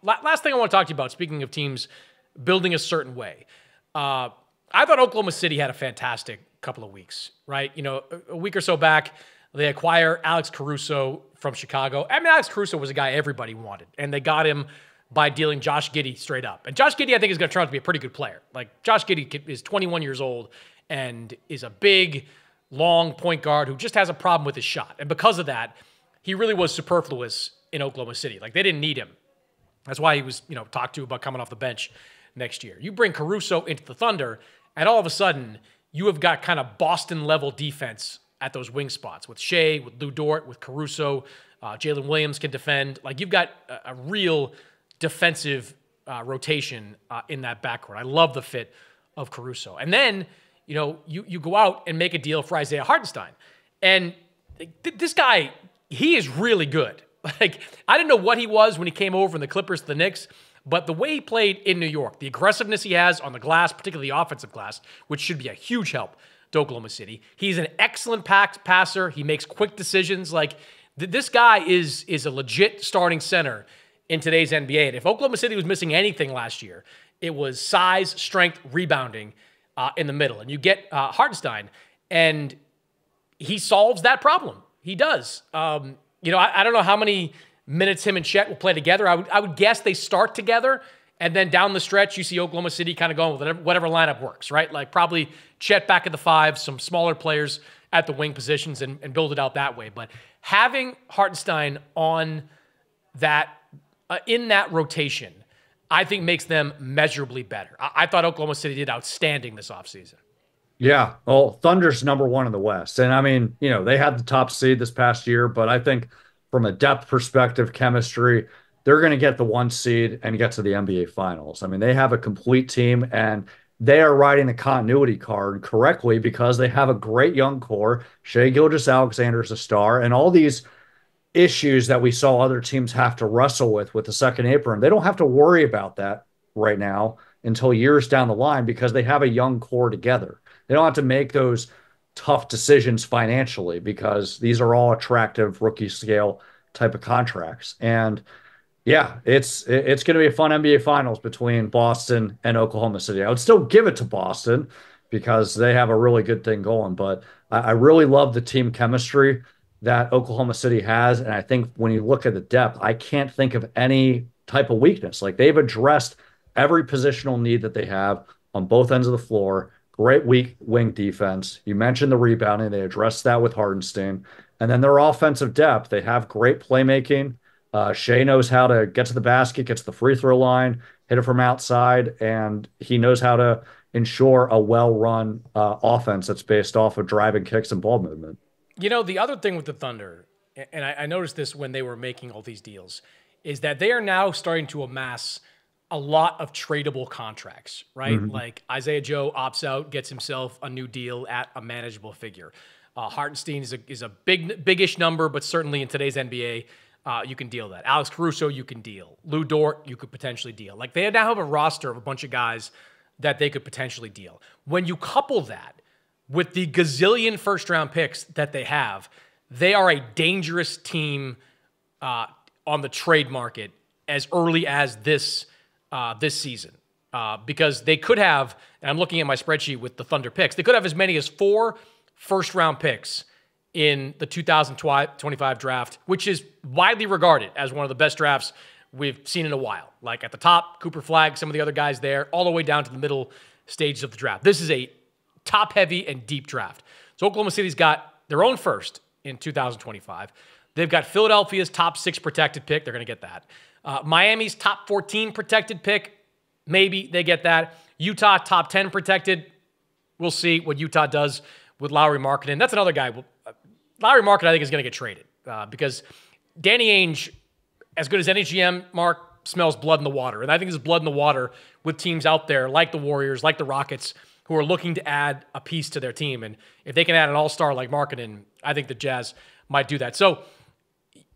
last thing I want to talk to you about, speaking of teams building a certain way. I thought Oklahoma City had a fantastic couple of weeks, right? You know, a week or so back, they acquire Alex Caruso from Chicago. I mean, Alex Caruso was a guy everybody wanted, and they got him by dealing Josh Giddey straight up. And Josh Giddey, I think, is going to turn out to be a pretty good player. Like, Josh Giddey is 21 years old and is a big, long point guard who just has a problem with his shot. And because of that, he really was superfluous in Oklahoma City. Like, they didn't need him. That's why he was, talked to about coming off the bench next year. You bring Caruso into the Thunder, and all of a sudden, you have got kind of Boston-level defense at those wing spots with Shea, with Lou Dort, with Caruso. Jalen Williams can defend. Like, you've got a real defensive rotation in that backcourt. I love the fit of Caruso. And then, you go out and make a deal for Isaiah Hartenstein. And this guy, he is really good. Like, I didn't know what he was when he came over from the Clippers to the Knicks, but the way he played in New York, the aggressiveness he has on the glass, particularly the offensive glass, which should be a huge help to Oklahoma City. He's an excellent passer. He makes quick decisions. Like, this guy is a legit starting center in today's NBA. And if Oklahoma City was missing anything last year, it was size, strength, rebounding in the middle. And you get Hartenstein, and he solves that problem. He does. I don't know how many minutes him and Chet will play together. I would guess they start together, and then down the stretch, you see Oklahoma City kind of going with whatever lineup works, right? Like, probably Chet back at the 5, some smaller players at the wing positions, and build it out that way. But having Hartenstein on that, in that rotation, I think makes them measurably better. I thought Oklahoma City did outstanding this offseason. Yeah, well, Thunder's #1 in the West. And I mean, they had the top seed this past year, but I think from a depth perspective, chemistry, they're going to get the 1 seed and get to the NBA Finals. I mean, they have a complete team, and they are riding the continuity card correctly because they have a great young core. Shai Gilgeous-Alexander is a star, and all these issues that we saw other teams have to wrestle with the second apron, they don't have to worry about that right now until years down the line because they have a young core together. They don't have to make those tough decisions financially because these are all attractive rookie scale type of contracts. And yeah, it's going to be a fun NBA Finals between Boston and Oklahoma City. I would still give it to Boston because they have a really good thing going, but I really love the team chemistry that Oklahoma City has. And I think when you look at the depth, I can't think of any type of weakness. Like, they've addressed every positional need that they have on both ends of the floor. Great weak wing defense. You mentioned the rebounding. They addressed that with Hardenstein. And then their offensive depth. They have great playmaking. Shea knows how to get to the basket, get to the free throw line, hit it from outside, and he knows how to ensure a well-run offense that's based off of driving kicks and ball movement. The other thing with the Thunder, and I noticed this when they were making all these deals, is that they are now starting to amass a lot of tradable contracts, right? Mm-hmm. Like, Isaiah Joe opts out, gets himself a new deal at a manageable figure. Hartenstein is a big-ish number, but certainly in today's NBA, you can deal that. Alex Caruso, you can deal. Lou Dort, you could potentially deal. Like, they now have a roster of a bunch of guys that they could potentially deal. When you couple that with the gazillion first-round picks that they have, they are a dangerous team on the trade market as early as this season. Because they could have, and I'm looking at my spreadsheet with the Thunder picks, they could have as many as 4 first-round picks in the 2025 draft, which is widely regarded as one of the best drafts we've seen in a while. Like, at the top, Cooper Flagg, some of the other guys there, all the way down to the middle stages of the draft. This is a top-heavy and deep draft. So Oklahoma City's got their own first in 2025. They've got Philadelphia's top 6 protected pick. They're going to get that. Miami's top 14 protected pick. Maybe they get that. Utah, top 10 protected. We'll see what Utah does with Lauri Markkanen. That's another guy. Lauri Markkanen, I think, is going to get traded because Danny Ainge, as good as any GM, Mark, smells blood in the water. And I think there's blood in the water with teams out there like the Warriors, like the Rockets, who are looking to add a piece to their team. And if they can add an all-star like Markkanen, I think the Jazz might do that. So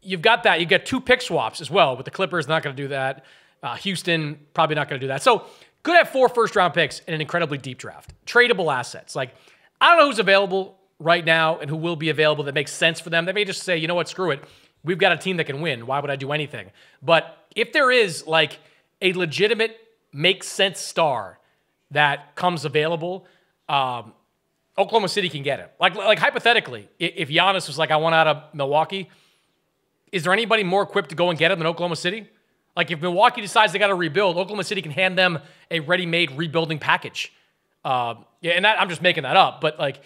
you've got that. You get 2 pick swaps as well, but the Clippers not going to do that. Houston probably not going to do that. So could have 4 first-round picks in an incredibly deep draft. Tradable assets. Like, I don't know who's available right now and who will be available that makes sense for them. They may just say, you know what, screw it. We've got a team that can win. Why would I do anything? But if there is like a legitimate makes sense star that comes available, Oklahoma City can get him. Like hypothetically, if Giannis was like, I want out of Milwaukee, is there anybody more equipped to go and get him than Oklahoma City? Like if Milwaukee decides they got to rebuild, Oklahoma City can hand them a ready-made rebuilding package. And I'm just making that up, but like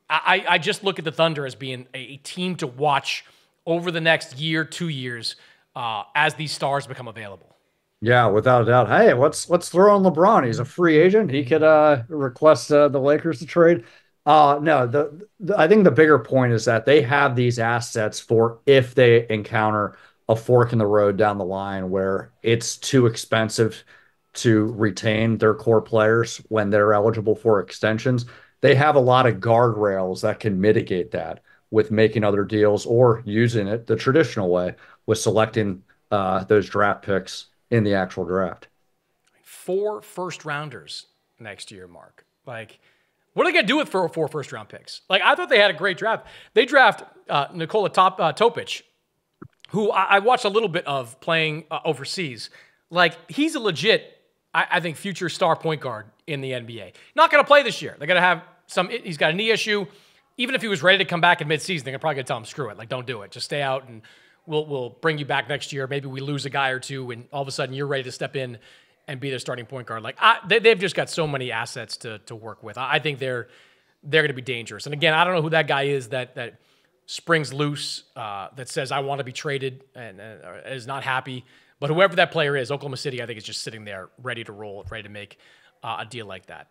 I just look at the Thunder as being a team to watch over the next year, 2 years, as these stars become available. Yeah, without a doubt. Hey, let's throw in LeBron. He's a free agent. He could request the Lakers to trade. No, I think the bigger point is that they have these assets for if they encounter a fork in the road down the line where it's too expensive to retain their core players when they're eligible for extensions. They have a lot of guardrails that can mitigate that with making other deals or using it the traditional way with selecting those draft picks in the actual draft. 4 first-rounders next year, Mark. Like, what are they going to do with 4 first-round picks? Like, I thought they had a great draft. They draft Nikola Topic, who I watched a little bit of playing overseas. Like, he's a legit, I think, future star point guard in the NBA. Not going to play this year. They're going to have he's got a knee issue. Even if he was ready to come back in midseason, they're probably going to tell him, screw it. Like, don't do it. Just stay out, and we'll bring you back next year. Maybe we lose a guy or two, and all of a sudden you're ready to step in and be their starting point guard. Like, they've just got so many assets to work with. I think they're going to be dangerous. And again, I don't know who that guy is that springs loose, that says, I want to be traded and is not happy. But whoever that player is, Oklahoma City, I think, is just sitting there ready to roll, ready to make a deal like that.